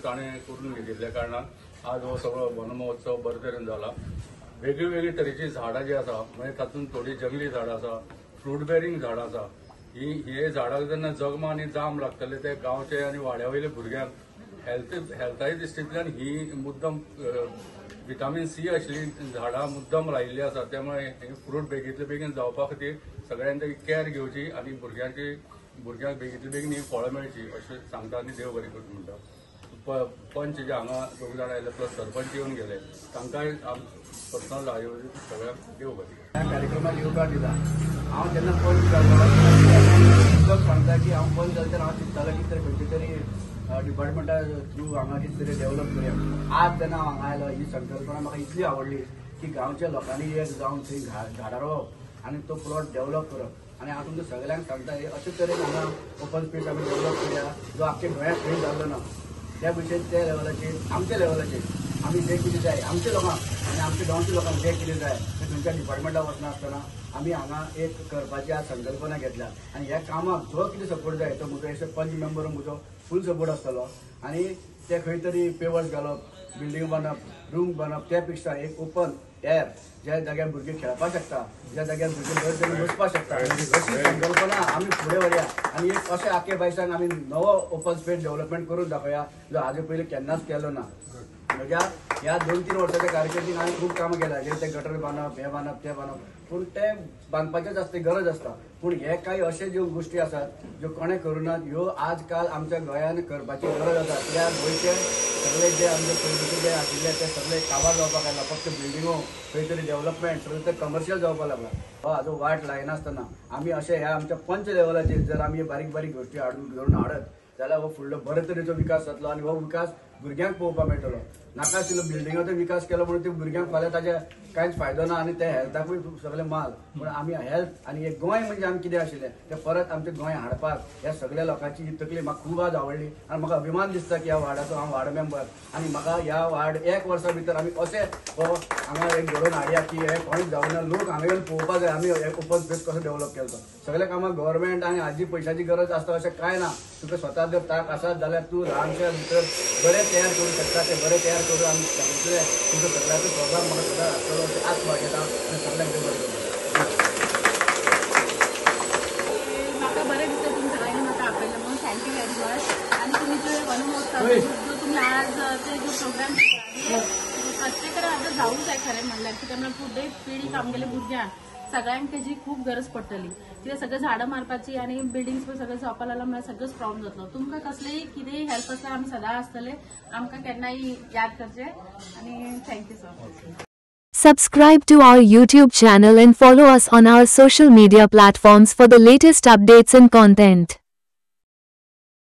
ताणें करून घेतिल्ल्या कारणान आज हो सगळो वन महोत्सव बरे तरेन जाला। वेगळी वेगळी तरेची झाडां जी आसा म्हणजे तातूंत थोडी जंगली झाडां आसा, फ्रूट बेरिंग झाडां आसा। हे झाडां जेन्ना जगमा आनी जाम लागतले ते गांवचे आनी वाड्या वयल्या भुरग्यांक हेल्थाच्या दृश्टींतल्यान ही मुद्दम विटामीन सी आशिल्ली झाडां मुद्दम लायिल्ली आसा। त्यामुळे फ्रूट बेगींतले बेगीन जावपा खातीर सगळ्यांनी केअर घेवची आनी भुरग्यांक बेगींतले बेगीन ही फळां मेळची अशें सांगता आनी देव बरें करता म्हणटा। पंच जे हांगा दोग जाण आयले प्लस सरपंच येवन गेले तांकांय पर्सनल सगळ्यांक देव बरें। ह्या कार्यक्रमाक येवकार दिला। हांव जेन्ना पंच जालो सांगता की हांव पंच जालें तेन्ना हांव चिंततालो की खंयचे तरी डिपार्टमेंटा थ्रू हांगा कितें तरी डेव्हलप करया। आज जेन्ना हांव हांगा आयलो ही संकल्पना म्हाका इतली आवडली की गांवच्या लोकांनी एक जावन थंय झाडां रोवप आनी तो प्लॉट डेव्हलप करप। आनी हांव तुमकां सगळ्यांक सांगता अशे तरेन हांगा ओपन स्पेस आमी डेव्हलप करया जो आख्ख्या गोंयांत खंय जाल्लो ना। त्या भशेन त्या लेवलाचेर आमच्या लेवलाचेर आमी जें कितें जाय आमच्या लोकांक आनी आमच्या गांवच्या लोकांक जें कितें जाय तें खंयच्या डिपार्टमेंटाक वचनासतना आमी हांगा एक करपाची आज संकल्पना घेतल्या। आनी ह्या कामाक जो कितें सपोर्ट जाय तो म्हजो एज पंच मेंबर म्हजो फूल सपोर्ट आसतलो। आनी ते खंय तरी पेवर्स घालप, बिल्डींग बांदप, रूम बांदप त्या पेक्षा एक ओपन एअर ज्या जाग्यार भुरगे खेळपाक शकता, ज्या जाग्यार भुरगे बरे तरेन बसपाक शकता अशी संकल्पना आमी फुडें व्हरया आनी एक अशें आख्खे बायसांक आमी नवो ओपन स्पेस डेव्हलपमेंट करून दाखोवया जो हाजे पयलीं केन्नाच केलो ना। म्हज्या ह्या 2-3 वर्साच्या कारकिर्दीत हांवें खूब कामां केल्या जे ते गटर बांदप हे बांदप ते बांदप पूण ते बांदपाचेच आसता गरज आसता। पूण हे काही अशे ज्यो गोश्टी आसात ज्यो कोणें करुनात ह्यो आजकाल आमच्या गोंयांत करपाची गरज आसा। त्या गोंयचे सगळे जे आमचे पयलींचे जे आशिल्ले ते सगळे काबार जावपाक लागला। फक्त बिल्डिंगो खंय तरी डेव्हलपमेंट सगळें ते कमर्शियल जावपाक लागला। हो हाजो वाट लायनासतना आमी अशे ह्या आमच्या पंच लेवलाचेर जर आमी बारीक बारीक गोश्टी घडोवन हाडत जाल्यार हो फुडलो बरे तरेचो विकास जातलो आनी हो विकास भुरग्यांक पळोवपाक मेळटलो। नाका आशिल्लो बिल्डिंगाचो विकास केलो म्हणून ते भुरग्यांक फाल्यां ताजे कांयच फायदो ना आनी ते हेल्थाकूय सगळे माल। पूण आमी हेल्थ आनी एक गोंय म्हणजे आमी कितें आशिल्लें तें परत आमचें गोंय हाडपाक ह्या सगळ्या लोकांची ही तकली म्हाका खूब आज आवडली आनी म्हाका अभिमान दिसता की ह्या वार्डाचो हांव वार्ड मेंबर आनी म्हाका ह्या वार्ड 1 वर्सा भितर आमी अशें हांगा एक घडोवन हाडया की हे कोणूच जावना। लोक हांगा येवन पळोवपाक जाय आमी ओपन स्पेस कसो डेव्हलप केलो। सगळ्या कामाक गव्हर्मेंट आनी हाजी पयशांची गरज आसता अशें कांय ना। तुका स्वता जर ताक आसात जाल्यार तूं ल्हानशा भितर बरें तयार करूंक शकता। ते बरें तयार करून आमी सांगितलें तुमचो सगळ्याचो प्रोग्राम म्हाका सदांच आसतलो अशें आस बाळगेता आनी सगळ्यांक देव बरें करूं। म्हाका बरें दिसलें तुमी सगळ्यांनी म्हाका आपयलें म्हणून थँक्यू व्हेरी मच। आनी तुमी जो वन महोत्सव जो तुमी आज ते जो प्रोग्राम प्रत्येकान आतां जावूंक जाय खरें म्हणल्यार कित्याक फुडें पिढीक आमगेल्या भुरग्यांक सगळ्यांक तेजी खूब गरज पडटली। कित्याक सगळें झाडां मारपाची आनी बिल्डिंग्स पळय सगळें जावपाक लागला म्हळ्यार सगळोच प्रॉब्लम जातलो। तुमकां कसलेंय कितेंय हेल्प आसल्यार आमी सदां आसतले, आमकां केन्नाय याद करचें आनी thank you so much. Subscribe to our YouTube channel and follow us on our social media platforms for the latest updates and content.